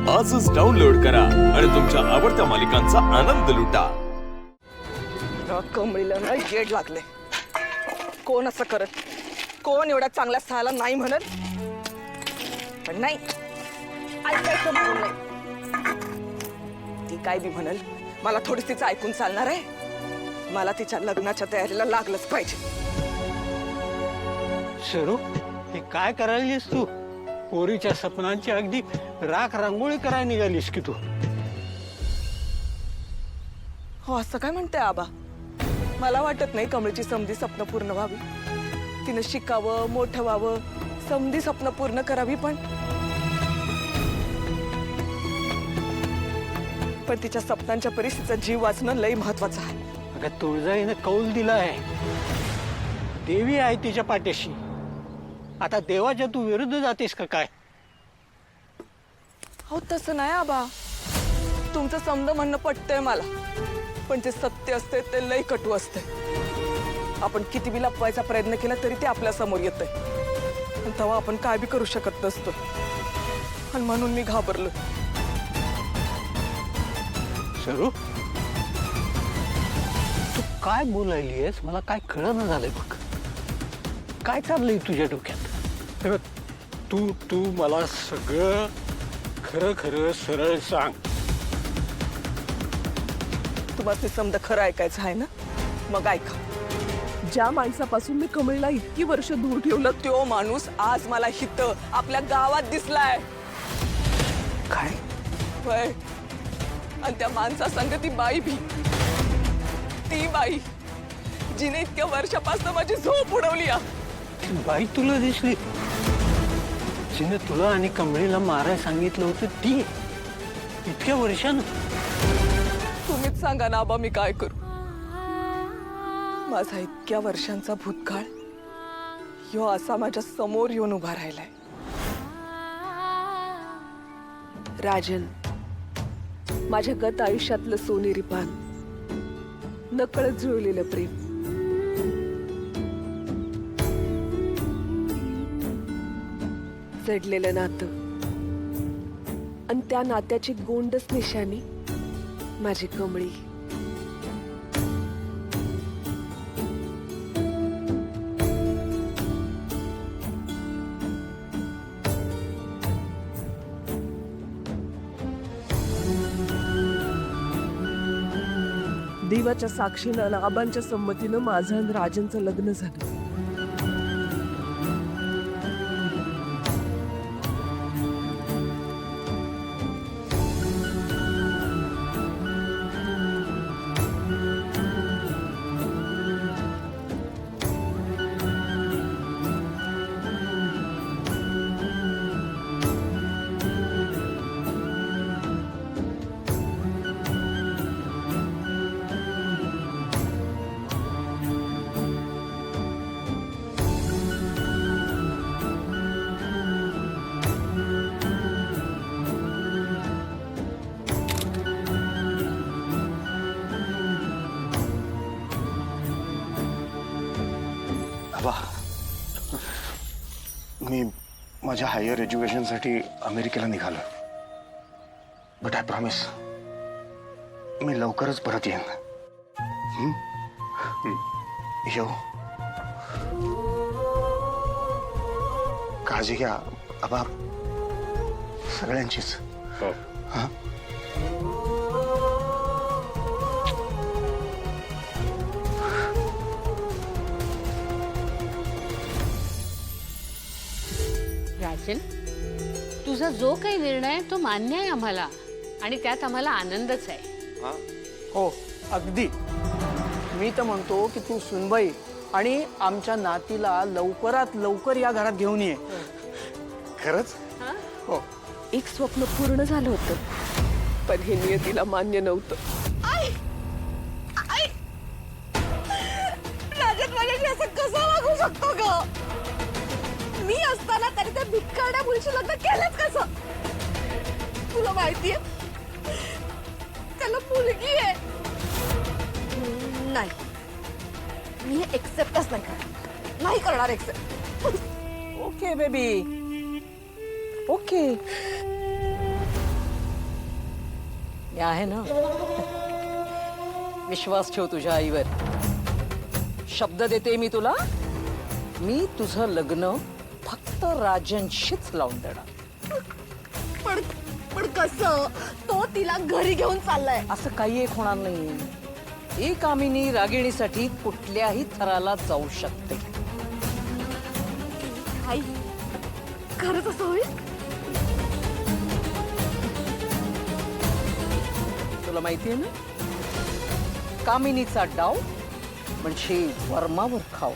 आजच डाउनलोड करा आणि तुमच्या आवडत्या मालिकांचा आनंद लुटा। कमळीला ना गेट लागले। कोण असं करत? कोण एवढा चांगला स्थळाला नाही म्हणत? पण नाही, ऐकायचं म्हणून नाही। ती काय बी म्हणल, मला थोडीच तिचं ऐकून चालणार आहे। मला तिच्या लग्नाच्या तयारीला लागलंच पाहिजे। सरू, हे काय करायलीस तू? पोरीच्या सपनांची अगदी राख रांगोळी करायला निघालीस की तू? हो, असं काय म्हणते आबा? मला वाटत नाही कमळीची समधी स्वप्न पूर्ण व्हावी। तिने शिकावं, मोठं व्हावं, समधी स्वप्न पूर्ण करावी। पण तिच्या स्वप्नांच्या परिस्थितीचा जीव वाचणं लई महत्वाचं आहे। अगं, तुळजाईने कौल दिला आहे, देवी आहे तिच्या पाठीशी। आता देवाच्या तू विरुद्ध जातेस का काय? हो, तसं नाही आबा। तुमचं समज म्हणणं पटतंय मला, पण जे सत्य असते ते लई कटू असते। आपण किती बी लपवायचा प्रयत्न केला तरी ते आपल्या समोर येतंय, पण तेव्हा आपण काय बी करू शकत नसतो। आणि म्हणून मी घाबरलो। सरू, तू काय बोलायली आहेस? मला काय कळलं झालंय बघ। काय चाललंय तुझ्या डोक्यात? हे बघ, तू मला सगळं खरं खरं सरळ सांग। तुम्हाला ते समजा खरं ऐकायचं आहे ना? मग ऐका। ज्या माणसापासून मी कमळीला इतकी वर्ष दूर ठेवलं, तो माणूस आज मला हित आपल्या गावात दिसलाय। काय? होय, आणि त्या माणसा संग ती बाई भी, ती बाई जिने इतक्या वर्षापासून माझी झोप उडवली। बाई तुला दिसली? जिने तुला आणि कमळीला मारायला सांगितलं होतं ती? इतक्या वर्षानं? तुम्हीच सांगा ना आबा, मी काय करू? माझा इतक्या वर्षांचा भूतकाळ ह्यो असा माझ्या समोर येऊन उभा राहिलाय। राजन, माझ्या गत आयुष्यातलं सोनेरी पान, नकळत जुळलेलं प्रेम, जडलेलं नातं, आणि त्या नात्याची गोंडस निशाणी माझी कमळी। देवाच्या साक्षीनं आणि आबांच्या संमतीनं माझं आणि राजनचं लग्न झालं। मी माझ्या हायर एज्युकेशनसाठी अमेरिकेला निघालो, बट आय प्रॉमिस मी लवकरच परत येईन। येऊ? काळजी घ्या आबा, सगळ्यांचीच। हां, राजन, तुझा जो काही निर्णय आहे तो मान्य आहे आम्हाला, आणि त्यात आम्हाला आनंदच आहे। हो, अगदी। मी तर म्हणतो की तू सुनबाई आणि आमच्या नातीला लवकरात लवकर या घरात घेऊन ये। खरंच? हो। एक स्वप्न पूर्ण झालं होतं, पण हे नियतीला मान्य नव्हतं। राजन माझ्याशी असं कसं वागू शकतो ग? मी असताना तरी त्या भिकारड्या मुलीशी लग्न केलंच कसं? तुला माहितीये त्याला मुलगी आहे। नाही, मी एक्सेप्टच नाही करणार एक्सेप्ट। Okay baby, okay. हे आहे ना, विश्वास ठेव तुझ्या आईवर. शब्द देते मी तुला, मी तुझं लग्न फक्त राजनशीच लावून देणार. पण पण कसं? तो तिला घरी घेऊन चाललाय. असं काही एक होणार नाही. ही कामिनी रागिणीसाठी कुठल्याही थराला जाऊ शकते. आई, खरंच असं होईल? तुला माहितीये ना, कामिनीचा डाव म्हणजे वर्मावर खाव.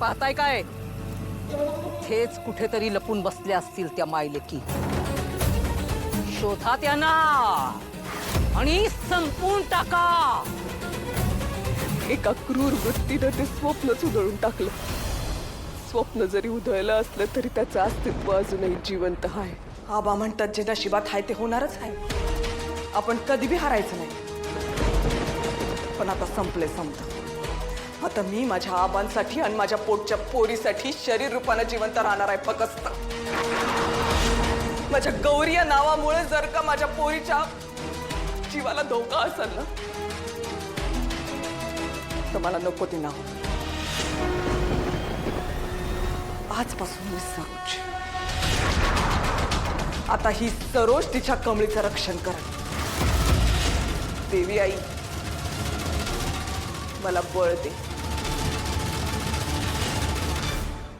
पाहताय काय? थेच कुठेतरी लपून बसल्या असतील त्या मायलेकी. शोधा त्यांना आणि संपवून टाका. एका क्रूर वृत्तीनं ते स्वप्नच उधळून टाकलं. स्वप्न जरी उधळलं असलं तरी त्याचं अस्तित्व अजूनही जिवंत आहे. आबा म्हणतात जे नशिबात आहे ते होणारच आहे. आपण कधी बी हारायचं नाही. पण आता संपले समजा. आता मी माझ्या आबांसाठी आणि माझ्या पोटच्या पोरीसाठी शरीर रूपाने जिवंत राहणार आहे फक्त. माझ्या गौरी या नावामुळे जर का माझ्या पोरीच्या जीवाला धोका असेल ना, तर मला नको ती नाव. आजपासून मी सरोज. आता ही सरोज तिच्या कमळीचं रक्षण करत. देवी आई, मला बळ दे.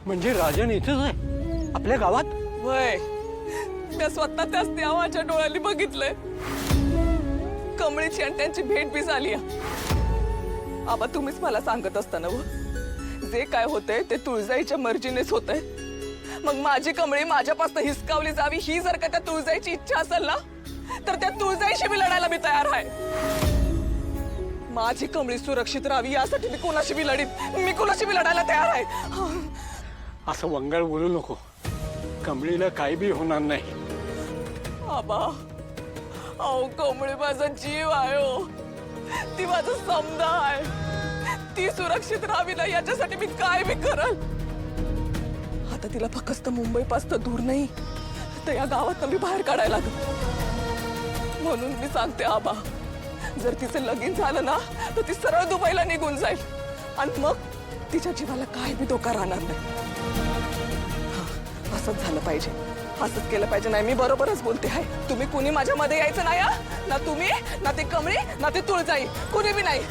म्हणजे राजन इथेच आहे आपल्या गावात? वय, त्या स्वतः त्याच देवाच्या डोळ्यांनी बघितलंय. कमळीची आणि त्यांची भेट बी झाली. आबा तुम्हीच मला सांगत असताना जे काय होतंय ते तुळजाईच्या मर्जीनेच होतंय. मग माझी कमळी माझ्यापासून हिसकावली जावी ही जर का त्या तुळजाईची इच्छा असेल ना, तर त्या तुळजाईशी मी लढायला मी तयार आहे. माझी कमळी सुरक्षित राहावी यासाठी मी कोणाशी बी लढायला तयार आहे. असं वंगाळ बोलू नको. कमळीला काही बी होणार नाही. आबा, अहो कमळी माझा जीव आहे हो. ती माझा समजा आहे. ती सुरक्षित राहावी ना याच्यासाठी मी काय बी करल. आता तिला फक्त मुंबईपासून दूर नाही तर या गावात मी बाहेर काढायला लागत. म्हणून मी सांगते आबा, जर तिचं लगीन झालं ना तर ती सरळ दुबईला निघून जाईल आणि मग तिच्या जीवाला काय बी धोका राहणार नाही. असंच झालं पाहिजे. असंच केलं पाहिजे. नाही मी बरोबरच बोलते आहे. तुम्ही कुणी माझ्या मध्ये यायचं नाही. ना तुम्ही, ना ती कमळी, ना ती तुळजाई, कुणी बी नाही.